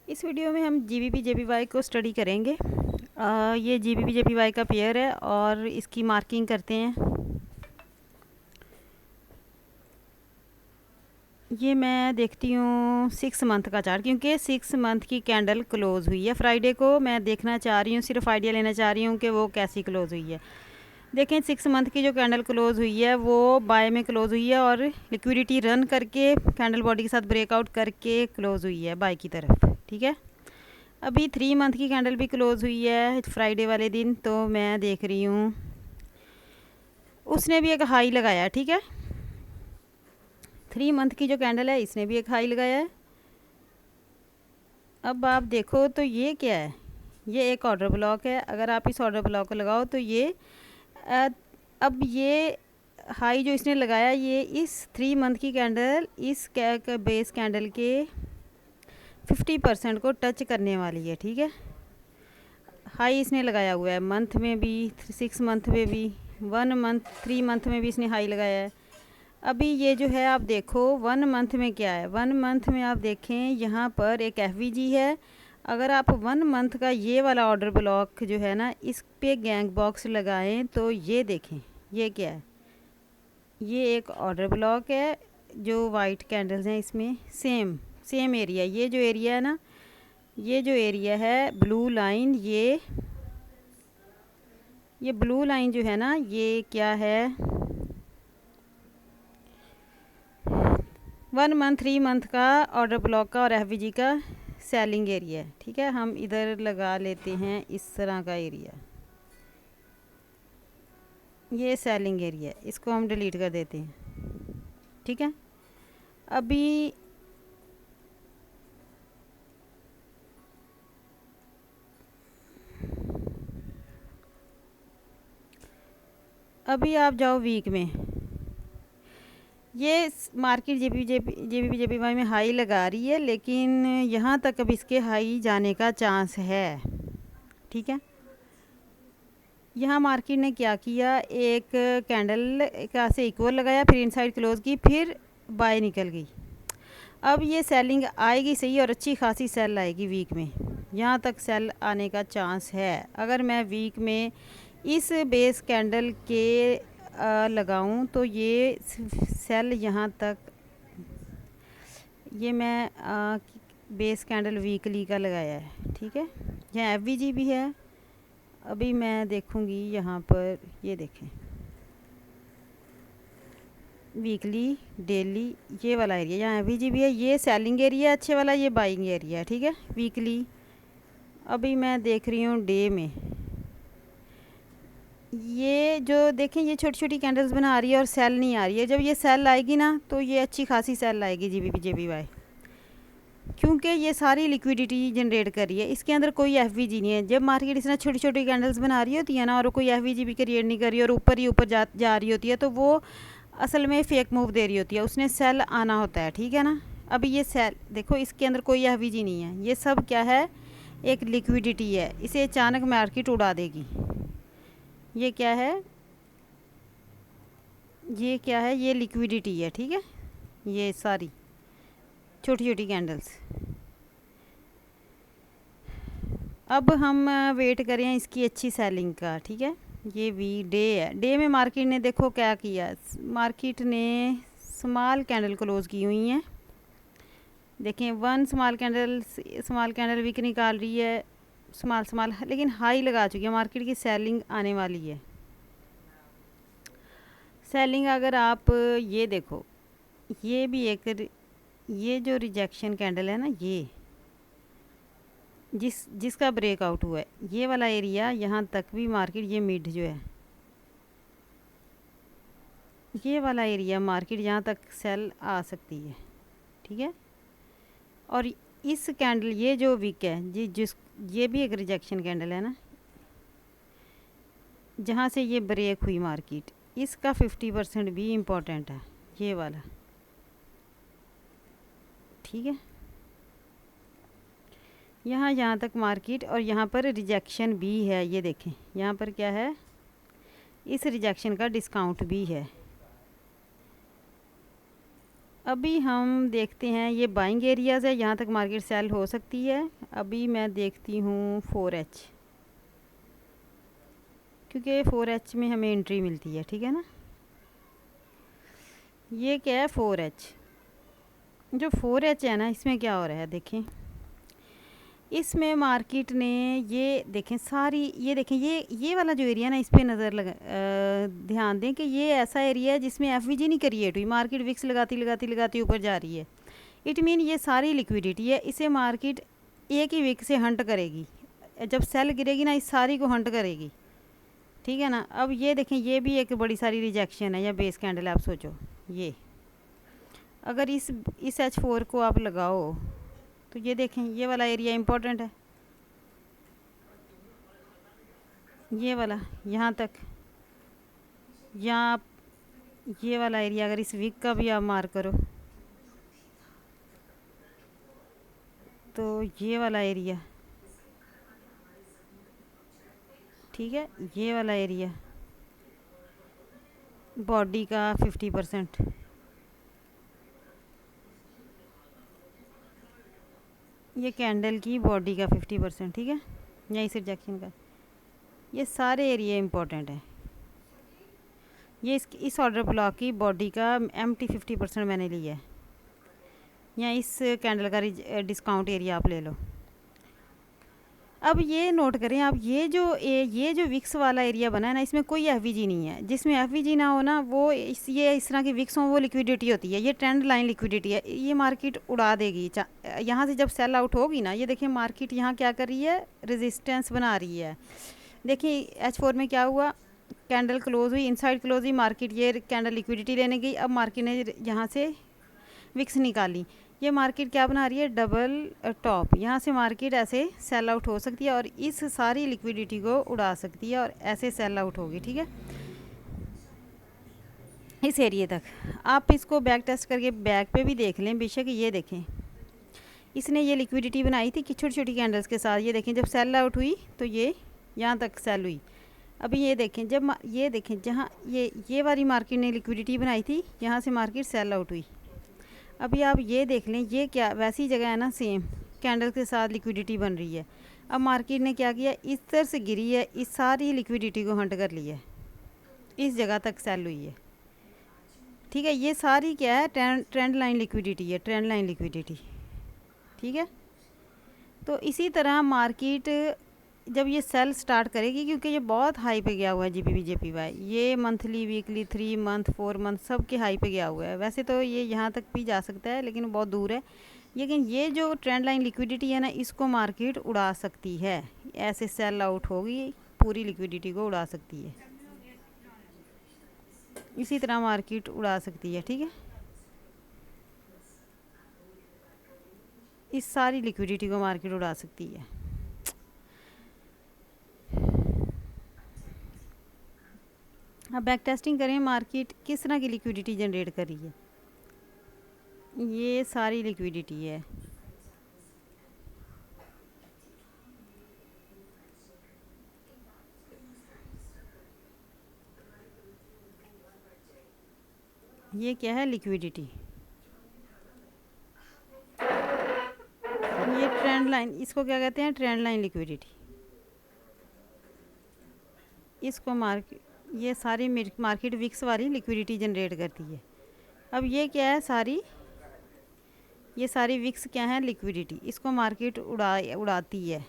इस वीडियो में हम जीबीपी जेपीवाई को स्टडी करेंगे। ये जीबीपी जेपीवाई का पेयर है और इसकी मार्किंग करते हैं। ये मैं देखती हूँ 6 मंथ का चार्ट, क्योंकि 6 मंथ की कैंडल क्लोज़ हुई है फ्राइडे को। मैं देखना चाह रही हूँ, सिर्फ आइडिया लेना चाह रही हूँ कि वो कैसी क्लोज़ हुई है। देखें 6 मंथ की जो कैंडल क्लोज़ हुई है वो बाय में क्लोज़ हुई है और लिक्विडिटी रन करके कैंडल बॉडी के साथ ब्रेकआउट करके क्लोज़ हुई है बाय की तरफ। ठीक है, अभी 3 मंथ की कैंडल भी क्लोज़ हुई है फ्राइडे वाले दिन, तो मैं देख रही हूँ उसने भी एक हाई लगाया है। ठीक है, 3 मंथ की जो कैंडल है इसने भी एक हाई लगाया है। अब आप देखो तो ये क्या है, ये एक ऑर्डर ब्लॉक है। अगर आप इस ऑर्डर ब्लॉक को लगाओ तो ये अब ये हाई जो इसने लगाया ये इस 3 मंथ की कैंडल इस बेस कैंडल के 50% को टच करने वाली है। ठीक है, हाई इसने लगाया हुआ है मंथ में भी, 6 मंथ में भी, 1 मंथ 3 मंथ में भी इसने हाई लगाया है। अभी ये जो है आप देखो 1 मंथ में क्या है। 1 मंथ में आप देखें यहाँ पर एक एफवीजी है। अगर आप 1 मंथ का ये वाला ऑर्डर ब्लॉक जो है ना इस पे गैंग बॉक्स लगाएं तो ये देखें ये क्या है। ये एक ऑर्डर ब्लॉक है जो वाइट कैंडल्स हैं इसमें सेम एरिया। ये जो एरिया है ना, ये जो एरिया है ब्लू लाइन, ये ब्लू लाइन जो है ना ये क्या है, 1 मंथ 3 मंथ का ऑर्डर ब्लॉक का और एफवीजी का सेलिंग एरिया है। ठीक है, हम इधर लगा लेते हैं इस तरह का एरिया, ये सेलिंग एरिया है, इसको हम डिलीट कर देते हैं। ठीक है, अभी आप जाओ वीक में। ये मार्केट जेपीवाई में हाई लगा रही है, लेकिन यहाँ तक अब इसके हाई जाने का चांस है। ठीक है, यहाँ मार्केट ने क्या किया, एक कैंडल का से इक्वल लगाया, फिर इनसाइड क्लोज की, फिर बाय निकल गई। अब ये सेलिंग आएगी सही और अच्छी खासी सेल आएगी वीक में, यहाँ तक सेल आने का चांस है। अगर मैं वीक में इस बेस कैंडल के लगाऊं तो ये सेल यहाँ तक, ये मैं बेस कैंडल वीकली का लगाया है। ठीक है, यहाँ एफवीजी भी है। अभी मैं देखूंगी यहाँ पर, ये देखें वीकली डेली, ये वाला एरिया यहाँ एफवीजी भी है, ये सेलिंग एरिया अच्छे वाला, ये बाइंग एरिया है। ठीक है, वीकली। अभी मैं देख रही हूँ डे में, ये जो देखें ये छोटी छोटी कैंडल्स बना रही है और सेल नहीं आ रही है। जब ये सेल आएगी ना तो ये अच्छी खासी सेल आएगी जीबीपी जेपीवाई, क्योंकि ये सारी लिक्विडिटी जनरेट कर रही है। इसके अंदर कोई एफवीजी नहीं है। जब मार्केट इस तरह छोटी छोटी कैंडल्स बना रही होती है ना और कोई एफवीजी भी क्रिएट नहीं कर रही और ऊपर ही ऊपर जा रही होती है, तो वो असल में फेक मूव दे रही होती है, उसने सेल आना होता है। ठीक है ना, अभी ये सेल देखो इसके अंदर कोई एफवीजी नहीं है, ये सब क्या है, एक लिक्विडिटी है। इसे अचानक मार्केट उड़ा देगी। ये क्या है, ये लिक्विडिटी है। ठीक है, ये सारी छोटी छोटी कैंडल्स। अब हम वेट करें इसकी अच्छी सेलिंग का। ठीक है, ये वी डे है। डे में मार्केट ने देखो क्या किया, मार्केट ने स्मॉल कैंडल क्लोज की हुई हैं। देखें 1 स्मॉल कैंडल वीक निकाल रही है, स्मॉल लेकिन हाई लगा चुकी है। मार्केट की सेलिंग आने वाली है। सेलिंग अगर आप ये देखो, ये भी एक, ये जो रिजेक्शन कैंडल है ना, ये जिसका ब्रेकआउट हुआ है, ये वाला एरिया, यहाँ तक भी मार्केट, ये मिड जो है, ये वाला एरिया मार्केट यहाँ तक सेल आ सकती है। ठीक है, और इस कैंडल, ये जो वीक है ये भी एक रिजेक्शन कैंडल है ना, जहाँ से ये ब्रेक हुई मार्केट, इसका 50% भी इम्पोर्टेंट है, ये वाला। ठीक है, यहाँ तक मार्केट, और यहाँ पर रिजेक्शन भी है। ये देखें यहाँ पर क्या है, इस रिजेक्शन का डिस्काउंट भी है। अभी हम देखते हैं, ये बाइंग एरियाज़ है, यहाँ तक मार्केट सेल हो सकती है। अभी मैं देखती हूँ 4H, क्योंकि 4H में हमें एंट्री मिलती है, ठीक है ना। ये क्या है 4H, जो 4H है ना, इसमें क्या हो रहा है देखें। इसमें मार्केट ने ये देखें सारी, ये देखें ये वाला जो एरिया ना, इस पर नज़र लगा ध्यान दें कि ये ऐसा एरिया है जिसमें एफवीजी नहीं क्रिएट हुई, मार्केट विक्स लगाती लगाती लगाती ऊपर जा रही है। इट मीन ये सारी लिक्विडिटी है, इसे मार्केट एक ही विक से हंट करेगी। जब सेल गिरेगी ना, इस सारी को हंट करेगी, ठीक है ना। अब ये देखें, ये भी एक बड़ी सारी रिजेक्शन है या बेस कैंडल है। आप सोचो, ये अगर इस H4 को आप लगाओ तो ये देखें, ये वाला एरिया इम्पोर्टेंट है, ये वाला यहाँ तक, यहाँ ये वाला एरिया अगर इस वीक का भी आप मार्क करो तो ये वाला एरिया, ठीक है, ये वाला एरिया बॉडी का 50%, ये कैंडल की बॉडी का 50%, ठीक है, या इस रिजेक्शन का, ये सारे एरिया इंपॉर्टेंट है। ये इस ऑर्डर ब्लॉक की बॉडी का एम्प्टी 50% मैंने लिया है, या इस कैंडल का डिस्काउंट एरिया आप ले लो। अब ये नोट करें आप, ये जो विक्स वाला एरिया बना है ना, इसमें कोई एफवीजी नहीं है। जिसमें एफवीजी ना हो ना, वो ये इस तरह की विक्स हों, वो लिक्विडिटी होती है, ये ट्रेंड लाइन लिक्विडिटी है, ये मार्केट उड़ा देगी। यहाँ से जब सेल आउट होगी ना, ये देखिए मार्केट यहाँ क्या कर रही है, रेजिस्टेंस बना रही है। देखिए H4 में क्या हुआ, कैंडल क्लोज हुई, इनसाइड क्लोज हुई, मार्केट ये कैंडल लिक्विडिटी लेने गई। अब मार्केट ने यहाँ से विक्स निकाली, ये मार्केट क्या बना रही है, डबल टॉप। यहाँ से मार्केट ऐसे सेल आउट हो सकती है और इस सारी लिक्विडिटी को उड़ा सकती है और ऐसे सेल आउट होगी, ठीक है, इस एरिए तक। आप इसको बैक टेस्ट करके बैक पे भी देख लें, बेशक ये देखें, इसने ये लिक्विडिटी बनाई थी कि छोटी छोटी कैंडल्स के साथ। ये देखें, जब सेल आउट हुई तो ये यहाँ तक सेल हुई। अभी ये देखें, जब ये देखें जहाँ ये वाली मार्केट ने लिक्विडिटी बनाई थी, यहाँ से मार्केट सेल आउट हुई। अभी आप ये देख लें, ये क्या वैसी जगह है ना, सेम कैंडल के साथ लिक्विडिटी बन रही है। अब मार्केट ने क्या किया, इस तरह से गिरी है, इस सारी लिक्विडिटी को हंट कर लिया है, इस जगह तक सेल हुई है, ठीक है। ये सारी क्या है, ट्रेंड लाइन लिक्विडिटी है, ट्रेंड लाइन लिक्विडिटी, ठीक है। तो इसी तरह मार्केट जब ये सेल स्टार्ट करेगी, क्योंकि ये बहुत हाई पे गया हुआ है GBP JPY, ये मंथली वीकली 3 मंथ 4 मंथ सब के हाई पे गया हुआ है। वैसे तो ये यहाँ तक भी जा सकता है, लेकिन बहुत दूर है। लेकिन ये जो ट्रेंड लाइन लिक्विडिटी है ना, इसको मार्केट उड़ा सकती है, ऐसे सेल आउट होगी, पूरी लिक्विडिटी को उड़ा सकती है, इसी तरह मार्केट उड़ा सकती है, ठीक है। इस सारी लिक्विडिटी को मार्केट उड़ा सकती है। अब बैक टेस्टिंग करें, मार्केट किस तरह की लिक्विडिटी जनरेट कर रही है। ये सारी लिक्विडिटी है, ये क्या है, लिक्विडिटी, ये ट्रेंड लाइन, इसको क्या कहते हैं, ट्रेंड लाइन लिक्विडिटी। इसको ये सारी मार्केट विक्स वाली लिक्विडिटी जनरेट करती है। अब ये क्या है, ये सारी विक्स क्या है, लिक्विडिटी, इसको मार्केट उड़ाती है।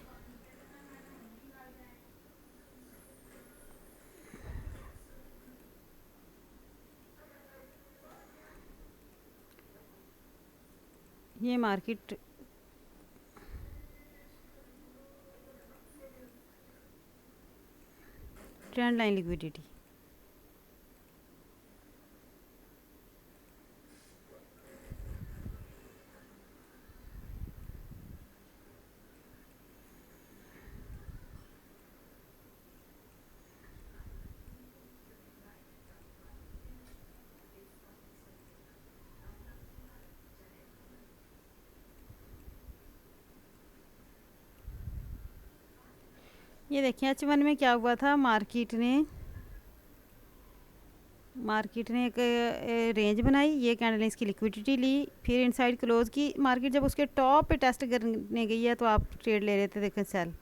ये मार्केट ट्रेंड लाइन लिक्विडिटी, ये देखिए H1 में क्या हुआ था, मार्केट ने मार्केट ने एक रेंज बनाई, ये कैंडल ने इसकी लिक्विडिटी ली, फिर इनसाइड क्लोज की। मार्केट जब उसके टॉप पे टेस्ट करने गई है तो आप ट्रेड ले रहे थे, देखें सेल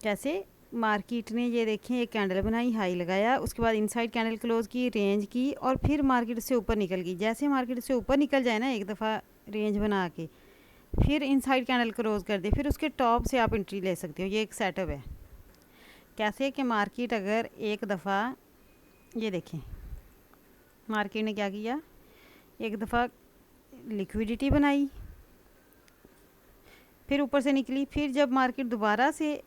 कैसे। मार्केट ने ये देखें एक कैंडल बनाई, हाई लगाया, उसके बाद इनसाइड कैंडल क्लोज की, रेंज की, और फिर मार्केट से ऊपर निकल गई। जैसे मार्केट से ऊपर निकल जाए ना एक दफ़ा रेंज बना के, फिर इनसाइड कैंडल क्लोज कर दे, फिर उसके टॉप से आप एंट्री ले सकते हो। ये एक सेटअप है कैसे कि मार्केट अगर एक दफ़ा, ये देखें मार्केट ने क्या किया, एक दफ़ा लिक्विडिटी बनाई, फिर ऊपर से निकली, फिर जब मार्केट दोबारा से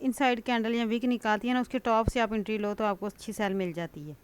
इनसाइड कैंडल या विक निकालती है ना, उसके टॉप से आप एंट्री लो तो आपको अच्छी सेल मिल जाती है।